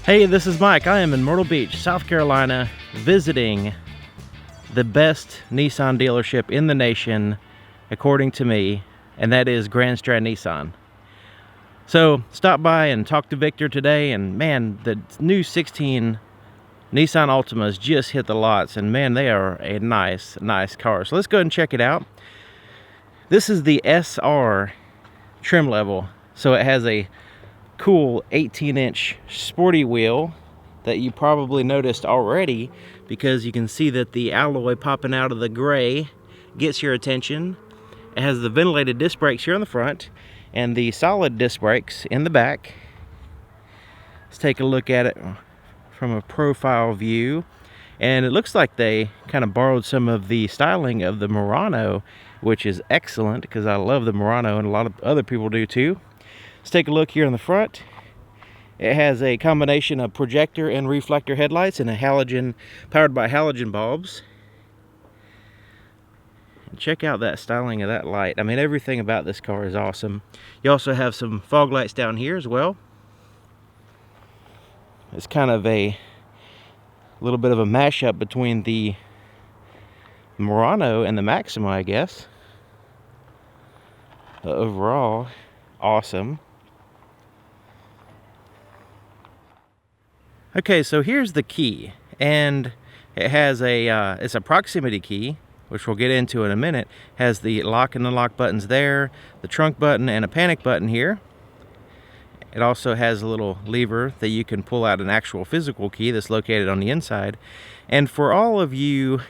Hey, this is Mike. I am in Myrtle Beach, South Carolina, visiting the best Nissan dealership in the nation, according to me, and that is Grand Strand Nissan. So, stop by and talk to Victor today, and man, the new 16 Nissan Altimas just hit the lots, and man, they are a nice car. So let's go ahead and check it out. This is the SR trim level, so it has a cool 18-inch sporty wheel that you probably noticed already, because you can see that the alloy popping out of the gray gets your attention. It has the ventilated disc brakes here on the front and the solid disc brakes in the back. Let's take a look at it from a profile view, and it looks like they kind of borrowed some of the styling of the Murano, which is excellent because I love the Murano and a lot of other people do too. Let's take a look here in the front. It has a combination of projector and reflector headlights and a halogen, powered by halogen bulbs. And check out that styling of that light. I mean, everything about this car is awesome. You also have some fog lights down here as well. It's kind of a little bit of a mashup between the Murano and the Maxima, I guess. But overall, awesome. Okay, so here's the key, and it has it's a proximity key, which we'll get into in a minute. It has the lock and unlock buttons there, the trunk button, and a panic button here. It also has a little lever that you can pull out an actual physical key that's located on the inside. And for all of you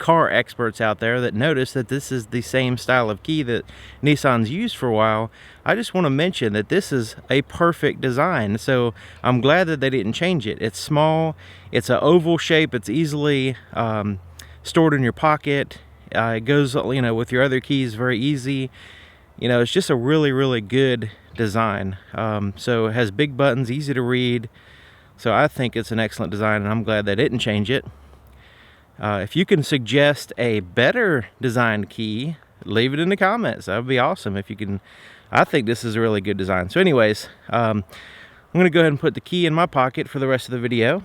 car experts out there that notice that this is the same style of key that Nissan's used for a while, I just want to mention that this is a perfect design. So I'm glad that they didn't change it. It's small, it's an oval shape, it's easily stored in your pocket. It goes, you know, with your other keys very easy. You know, it's just a really good design. So it has big buttons, easy to read. So I think it's an excellent design, and I'm glad they didn't change it. If you can suggest a better designed key, leave it in the comments. That would be awesome if you can. I think this is a really good design. So anyways, I'm going to go ahead and put the key in my pocket for the rest of the video,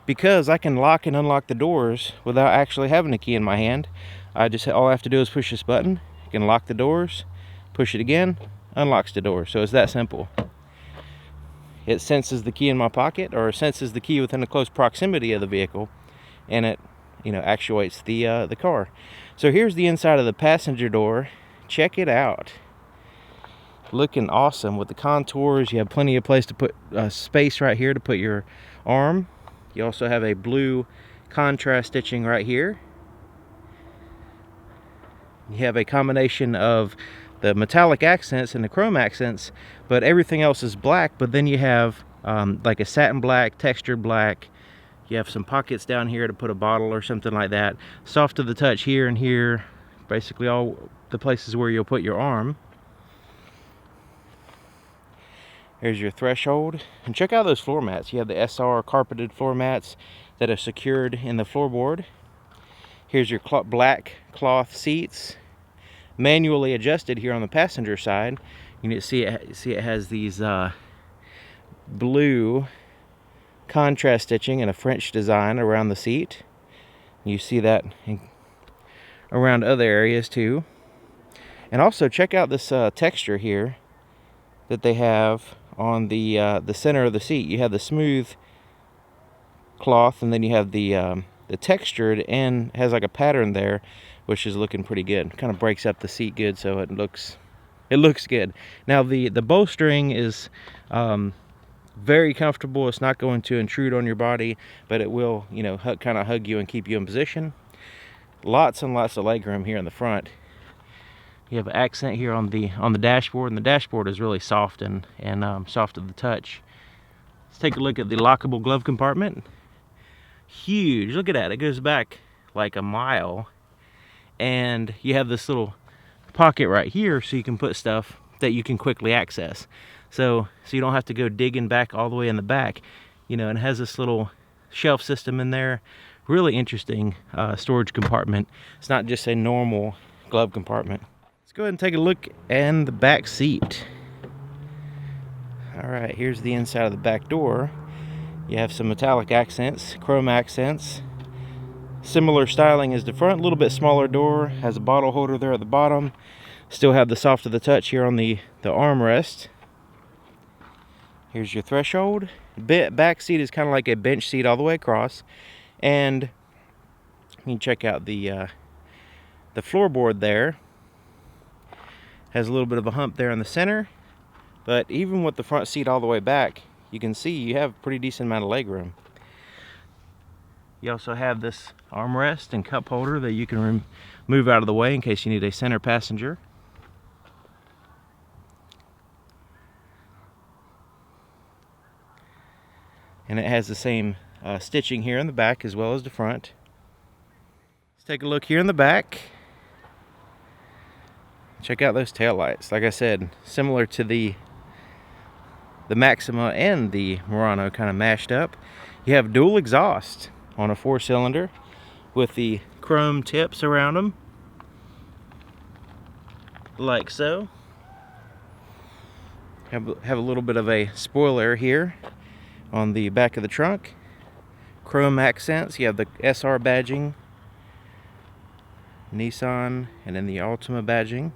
because I can lock and unlock the doors without actually having a key in my hand. All I have to do is push this button. You can lock the doors, push it again, unlocks the door. So it's that simple. It senses the key in my pocket, or senses the key within a close proximity of the vehicle, and it, you know, actuates the car. So here's the inside of the passenger door. Check it out. Looking awesome with the contours. You have plenty of place to put space right here to put your arm. You also have a blue contrast stitching right here. You have a combination of the metallic accents and the chrome accents, but everything else is black. But then you have like a satin black, textured black. You have some pockets down here to put a bottle or something like that. Soft to the touch here and here. Basically all the places where you'll put your arm. Here's your threshold. And check out those floor mats. You have the SR carpeted floor mats that are secured in the floorboard. Here's your black cloth seats, manually adjusted here on the passenger side. You can see it has these blue contrast stitching and a French design around the seat. You see that around other areas too. And also check out this texture here that they have on the center of the seat. You have the smooth cloth, and then you have the textured, and has like a pattern there, which is looking pretty good. Kind of breaks up the seat good, so it looks good. Now the bowstring is very comfortable. It's not going to intrude on your body, but it will, you know, kind of hug you and keep you in position. Lots and lots of legroom here in the front. You have an accent here on the dashboard, and the dashboard is really soft and soft to the touch. Let's take a look at the lockable glove compartment. Huge. Look at that. It goes back like a mile, and you have this little pocket right here, so you can put stuff that you can quickly access. So you don't have to go digging back all the way in the back, you know, and it has this little shelf system in there. Really interesting storage compartment. It's not just a normal glove compartment. Let's go ahead and take a look in the back seat. All right, here's the inside of the back door. You have some metallic accents, chrome accents. Similar styling as the front, a little bit smaller door, has a bottle holder there at the bottom. Still have the soft to the touch here on the armrest. Here's your threshold. Back seat is kind of like a bench seat all the way across. And you can check out the floorboard there. Has a little bit of a hump there in the center. But even with the front seat all the way back, you can see you have a pretty decent amount of leg room. You also have this armrest and cup holder that you can move out of the way in case you need a center passenger. And it has the same stitching here in the back as well as the front. Let's take a look here in the back. Check out those taillights. Like I said, similar to the Maxima and the Murano, kind of mashed up. You have dual exhaust on a 4-cylinder with the chrome tips around them, like so. Have a little bit of a spoiler here on the back of the trunk. Chrome accents. You have the SR badging, Nissan, and then the Altima badging.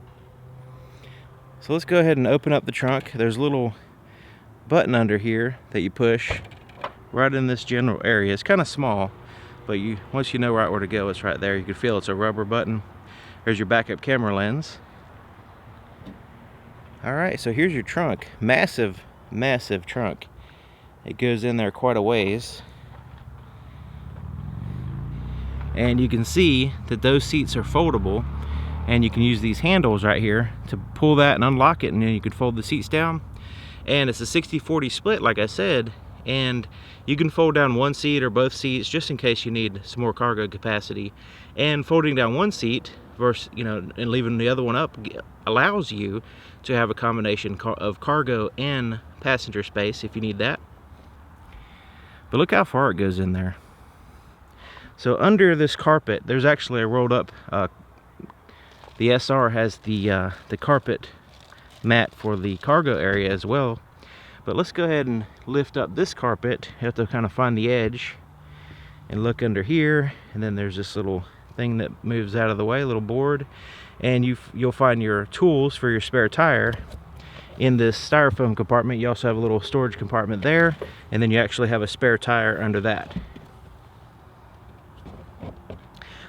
So let's go ahead and open up the trunk. There's a little button under here that you push right in this general area. It's kind of small, but once you know right where to go, it's right there. You can feel it's a rubber button. There's your backup camera lens. Alright, so here's your trunk. Massive, massive trunk. It goes in there quite a ways. And you can see that those seats are foldable, and you can use these handles right here to pull that and unlock it, and then you can fold the seats down. And it's a 60-40 split, like I said, and you can fold down one seat or both seats just in case you need some more cargo capacity. And folding down one seat versus, and leaving the other one up allows you to have a combination of cargo and passenger space if you need that. But look how far it goes in there. So under this carpet, there's actually a rolled up, the SR has the carpet mat for the cargo area as well. But let's go ahead and lift up this carpet. You have to kind of find the edge and look under here, and then there's this little thing that moves out of the way, a little board, and you'll find your tools for your spare tire in this styrofoam compartment. You also have a little storage compartment there, and then you actually have a spare tire under that.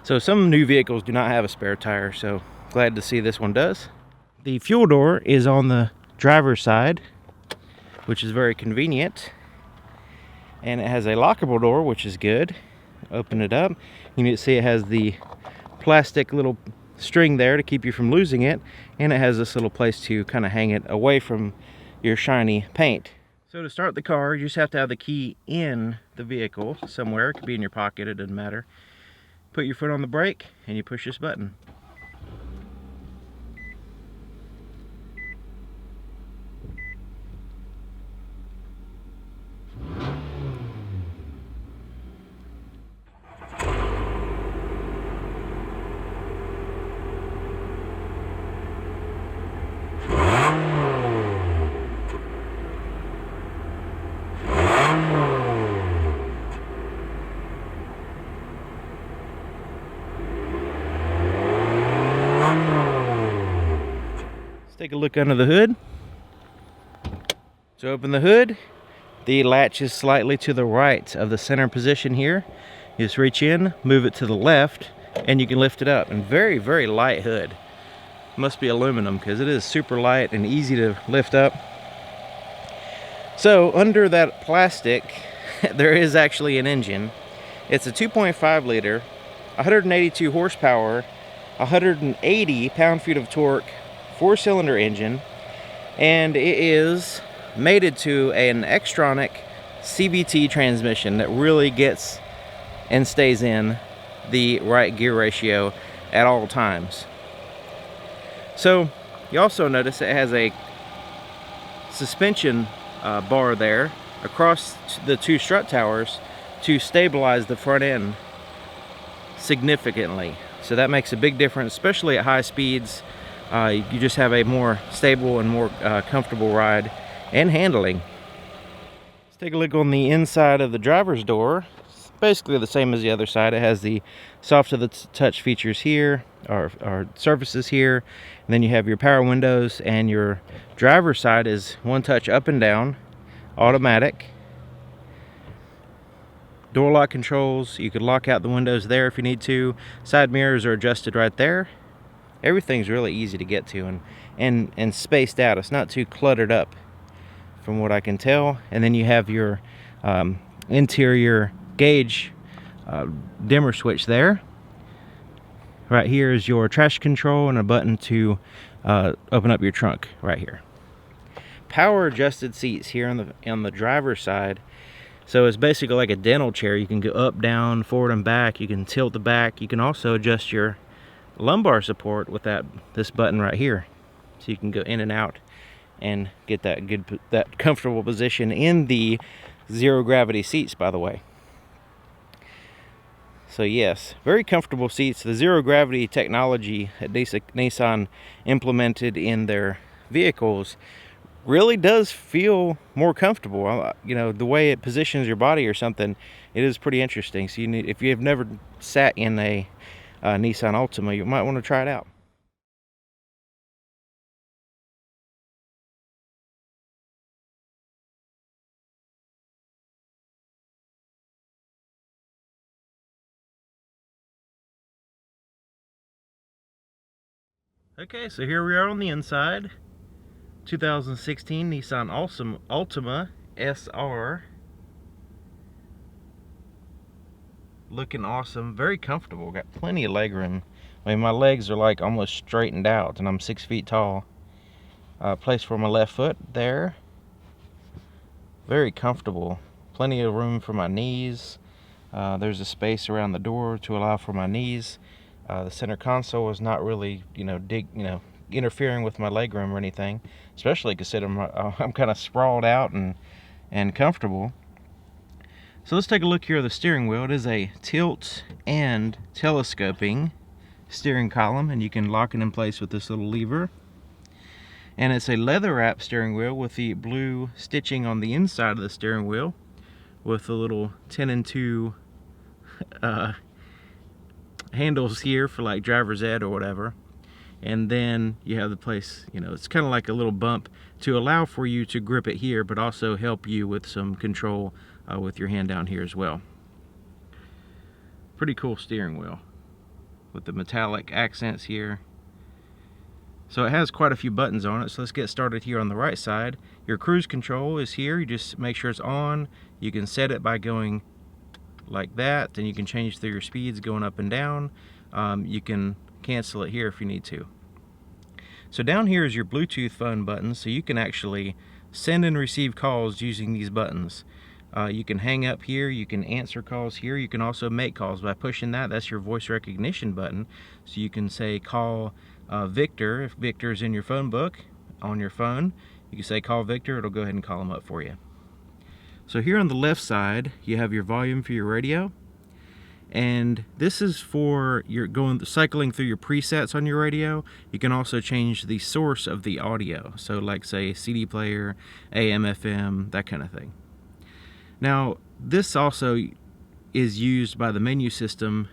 So some new vehicles do not have a spare tire, so glad to see this one does. The fuel door is on the driver's side, which is very convenient. And it has a lockable door, which is good. Open it up. You can see it has the plastic little string there to keep you from losing it. And it has this little place to kind of hang it away from your shiny paint. So to start the car, you just have to have the key in the vehicle somewhere. It could be in your pocket, it doesn't matter. Put your foot on the brake and you push this button. Take a look under the hood. To open the hood, the latch is slightly to the right of the center position here. You just reach in, move it to the left, and you can lift it up. And very, very light hood. Must be aluminum because it is super light and easy to lift up. So under that plastic, there is actually an engine. It's a 2.5 liter, 182 horsepower, 180 pound-feet of torque, 4-cylinder engine, and it is mated to an Xtronic CVT transmission that really gets and stays in the right gear ratio at all times. So you also notice it has a suspension bar there across the two strut towers to stabilize the front end significantly. So that makes a big difference, especially at high speeds. You just have a more stable and more comfortable ride and handling. Let's Take a look on the inside of the driver's door. It's basically the same as the other side. It has the soft to the touch features here, or surfaces here, and then you have your power windows, and your driver's side is one touch up and down, automatic. Door lock controls, you could lock out the windows there if you need to. Side mirrors are adjusted right there. Everything's really easy to get to and spaced out. It's not too cluttered up from what I can tell. And then you have your interior gauge dimmer switch there. Right here is your trash control and a button to open up your trunk right here. Power adjusted seats here on the driver's side. So it's basically like a dental chair. You can go up, down, forward, and back. You can tilt the back. You can also adjust your lumbar support with this button right here. So you can go in and out and get that comfortable position in the zero gravity seats, by the way. So yes, very comfortable seats. The zero gravity technology that Nissan implemented in their vehicles really does feel more comfortable. You know, the way it positions your body or something, it is pretty interesting. So if you have never sat in a Nissan Altima, you might want to try it out. Okay, so here we are on the inside. 2016 Nissan Altima SR. Looking awesome, very comfortable, got plenty of leg room. I mean, my legs are like almost straightened out and I'm 6 feet tall. Place for my left foot there. Very comfortable, plenty of room for my knees. There's a space around the door to allow for my knees. The center console is not really, interfering with my leg room or anything, especially considering I'm kind of sprawled out and comfortable. So let's take a look here at the steering wheel. It is a tilt and telescoping steering column, and you can lock it in place with this little lever. And it's a leather wrap steering wheel with the blue stitching on the inside of the steering wheel with the little 10 and 2 handles here for like driver's ed or whatever. And then you have the place, it's kind of like a little bump to allow for you to grip it here, but also help you with some control with your hand down here as well. Pretty cool steering wheel with the metallic accents here. So it has quite a few buttons on it. So let's get started here on the right side. Your cruise control is here. You just make sure it's on. You can set it by going like that, and you can change through your speeds going up and down. You can cancel it here if you need to. So down here is your Bluetooth phone button, so you can actually send and receive calls using these buttons. You can hang up here, you can answer calls here, you can also make calls by pushing that. That's your voice recognition button. So you can say call Victor. If Victor is in your phone book on your phone, you can say call Victor, it'll go ahead and call him up for you. So here on the left side you have your volume for your radio, and this is for your cycling through your presets on your radio. You can also change the source of the audio, so like say CD player, AM, FM, that kind of thing. Now this also is used by the menu system.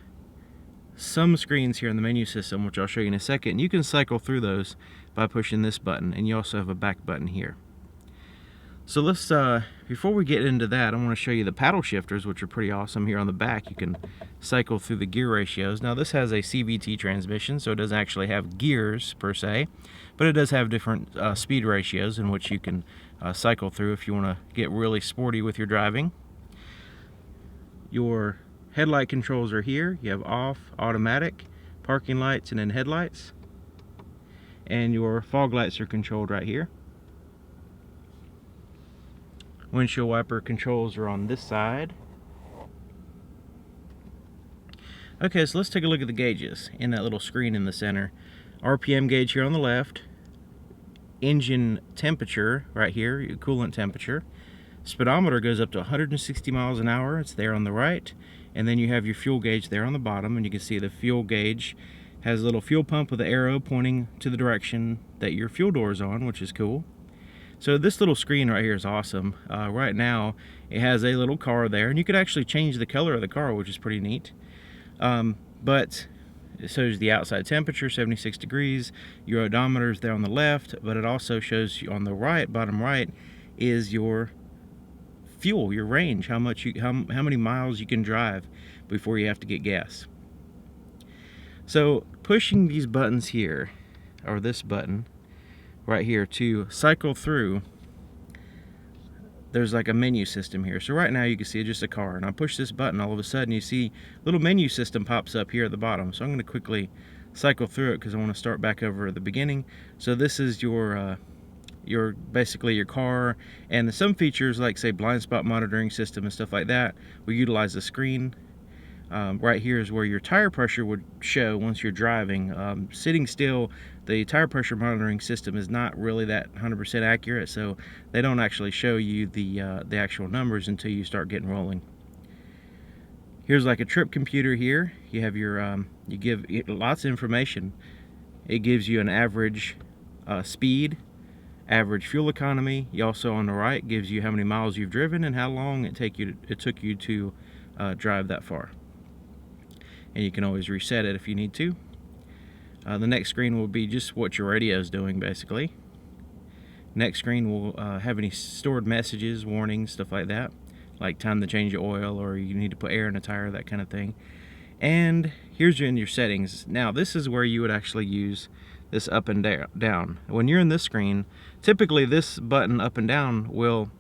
Some screens here in the menu system, which I'll show you in a second, you can cycle through those by pushing this button, and you also have a back button here. So let's, before we get into that, I want to show you the paddle shifters, which are pretty awesome. Here on the back, you can cycle through the gear ratios. Now this has a CVT transmission, so it doesn't actually have gears per se, but it does have different speed ratios in which you can cycle through if you want to get really sporty with your driving. Your headlight controls are here. You have off, automatic, parking lights, and then headlights. And your fog lights are controlled right here. Windshield wiper controls are on this side. Okay, so let's take a look at the gauges in that little screen in the center. RPM gauge here on the left. Engine temperature right here, your coolant temperature. Speedometer goes up to 160 miles an hour. It's there on the right. And then you have your fuel gauge there on the bottom, and you can see the fuel gauge has a little fuel pump with an arrow pointing to the direction that your fuel door is on, which is cool. So this little screen right here is awesome. Right now it has a little car there, and you could actually change the color of the car, which is pretty neat. But it shows the outside temperature, 76 degrees. Your odometer is there on the left, but it also shows you on the right, bottom right, is your fuel, your range, how many miles you can drive before you have to get gas. So pushing these buttons here, or this button right here to cycle through, there's like a menu system here. So right now you can see it's just a car, and I push this button, all of a sudden you see a little menu system pops up here at the bottom. So I'm going to quickly cycle through it because I want to start back over at the beginning. So this is your basically your car, and some features like say blind spot monitoring system and stuff like that will utilize the screen. Right here is where your tire pressure would show once you're driving. Sitting still, the tire pressure monitoring system is not really that 100% accurate, so they don't actually show you the actual numbers until you start getting rolling. Here's like a trip computer here. You have your you give it lots of information. It gives you an average speed, average fuel economy. You also on the right gives you how many miles you've driven and how long it took you to drive that far. And you can always reset it if you need to. The next screen will be just what your radio is doing, basically. Next screen will have any stored messages, warnings, stuff like that, like time to change your oil, or you need to put air in a tire, that kind of thing. And here's your settings. Now this is where you would actually use this up and down. When you're in this screen, typically this button up and down will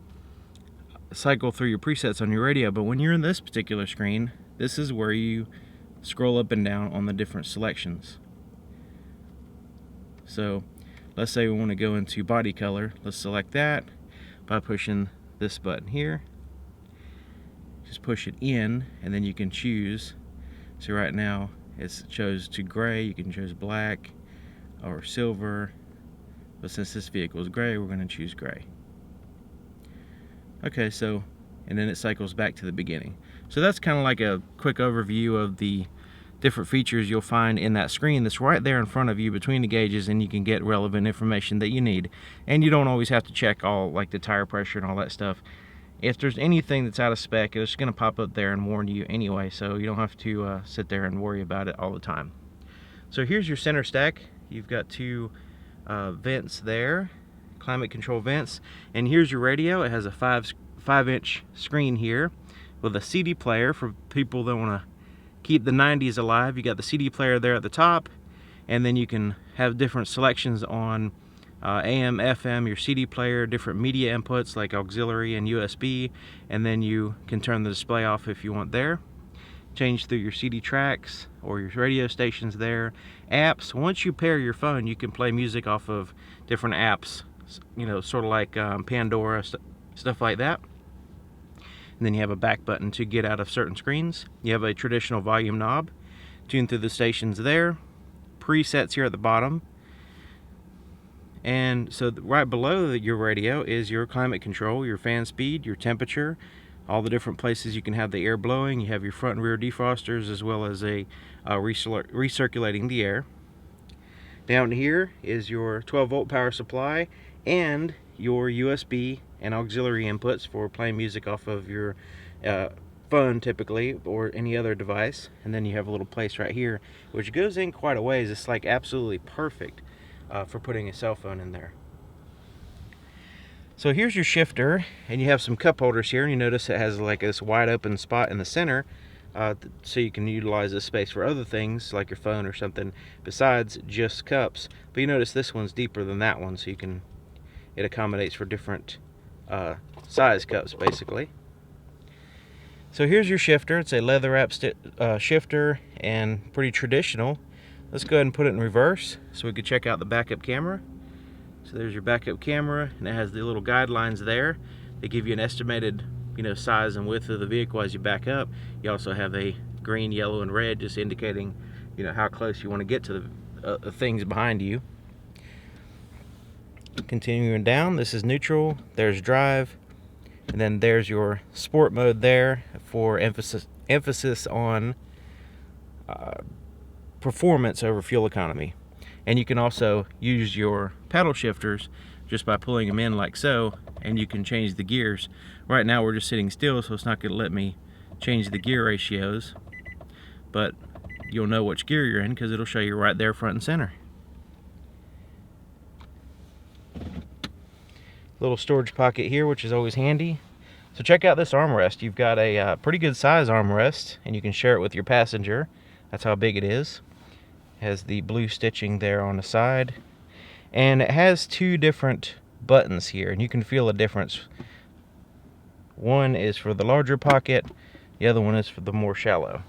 cycle through your presets on your radio, but when you're in this particular screen, this is where you scroll up and down on the different selections. So let's say we want to go into body color. Let's select that by pushing this button here. Just push it in, and then you can choose. So right now it's chose to gray. You can choose black or silver, but since this vehicle is gray, we're going to choose gray. Okay, so and then it cycles back to the beginning. So that's kind of like a quick overview of the different features you'll find in that screen that's right there in front of you between the gauges, and you can get relevant information that you need. And you don't always have to check all like the tire pressure and all that stuff. If there's anything that's out of spec, it's going to pop up there and warn you anyway, so you don't have to sit there and worry about it all the time. So here's your center stack. You've got two vents there, climate control vents, and here's your radio. It has a 5-inch screen here with a CD player for people that want to keep the 90s alive. You got the CD player there at the top, and then you can have different selections on AM, FM, your CD player, different media inputs like auxiliary and USB, and then you can turn the display off if you want there. Change through your CD tracks or your radio stations there. Apps, once you pair your phone, you can play music off of different apps, you know, sort of like Pandora, stuff like that. And then you have a back button to get out of certain screens. You have a traditional volume knob, tune through the stations there, presets here at the bottom. And so right below your radio is your climate control, your fan speed, your temperature, all the different places you can have the air blowing. You have your front and rear defrosters, as well as a recirculating the air. Down here is your 12-volt power supply and your USB and auxiliary inputs for playing music off of your phone typically, or any other device. And then you have a little place right here which goes in quite a ways. It's like absolutely perfect for putting a cell phone in there. So here's your shifter, and you have some cup holders here, and you notice it has like this wide open spot in the center, so you can utilize this space for other things like your phone or something besides just cups. But you notice this one's deeper than that one, so it accommodates for different size cups basically. So here's your shifter. It's a leather wrapped shifter and pretty traditional. Let's go ahead and put it in reverse so we can check out the backup camera. So there's your backup camera, and it has the little guidelines there. They give you an estimated, size and width of the vehicle as you back up. You also have a green, yellow, and red, just indicating, how close you want to get to the things behind you. Continuing down, this is neutral. There's drive, and then there's your sport mode there for emphasis on performance over fuel economy. And you can also use your paddle shifters just by pulling them in like so, and you can change the gears. Right now we're just sitting still, so it's not going to let me change the gear ratios, but you'll know which gear you're in because it'll show you right there front and center. Little storage pocket here, which is always handy. So check out this armrest. You've got a pretty good size armrest, and you can share it with your passenger. That's how big it is. It has the blue stitching there on the side, and it has two different buttons here, and you can feel a difference. One is for the larger pocket, the other one is for the more shallow.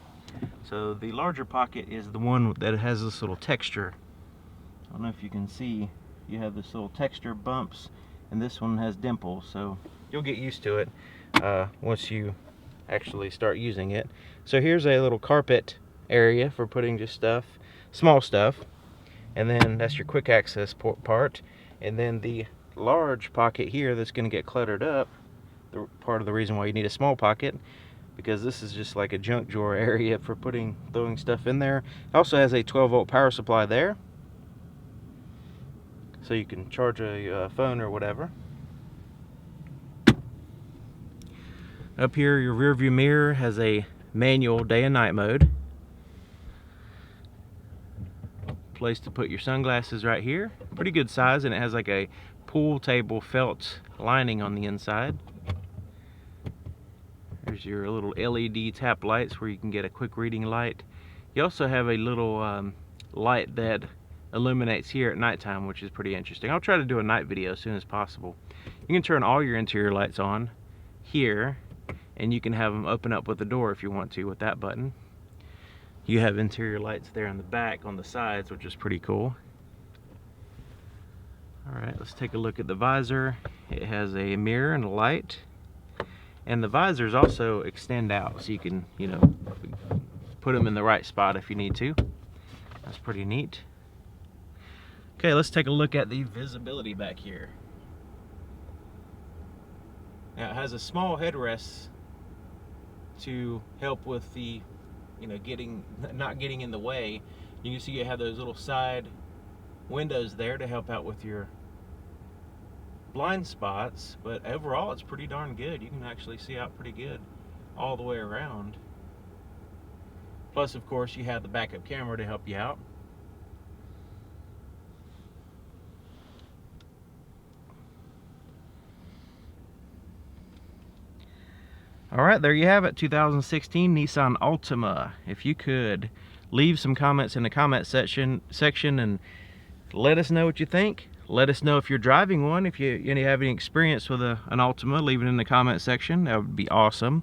So the larger pocket is the one that has this little texture. I don't know if you can see, you have this little texture bumps, and this one has dimples, so you'll get used to it once you actually start using it. So here's a little carpet area for putting just stuff, small stuff, and then that's your quick access part. And then the large pocket here that's going to get cluttered up, part of the reason why you need a small pocket, because this is just like a junk drawer area for throwing stuff in there. It also has a 12-volt power supply there, so you can charge a phone or whatever. Up here, your rear view mirror has a manual day and night mode. Place to put your sunglasses right here. Pretty good size, and it has like a pool table felt lining on the inside. There's your little LED tap lights where you can get a quick reading light. You also have a little light that illuminates here at nighttime, which is pretty interesting. I'll try to do a night video as soon as possible. You can turn all your interior lights on here, and you can have them open up with the door if you want to with that button. You have interior lights there in the back on the sides, which is pretty cool. Alright, let's take a look at the visor. It has a mirror and a light, and the visors also extend out, so you can, you know, put them in the right spot if you need to. That's pretty neat. Okay, let's take a look at the visibility back here. Now it has a small headrest to help with the, you know, not getting in the way. You can see you have those little side windows there to help out with your blind spots, but overall it's pretty darn good. You can actually see out pretty good all the way around. Plus, of course, you have the backup camera to help you out. Alright, there you have it, 2016 Nissan Altima. If you could leave some comments in the comment section and let us know what you think. Let us know if you're driving one. If you have any experience with an Altima, leave it in the comment section. That would be awesome.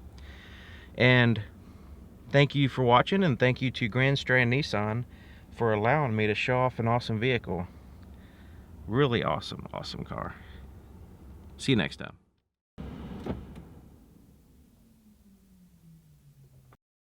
And thank you for watching, and thank you to Grand Strand Nissan for allowing me to show off an awesome vehicle. Really awesome car. See you next time.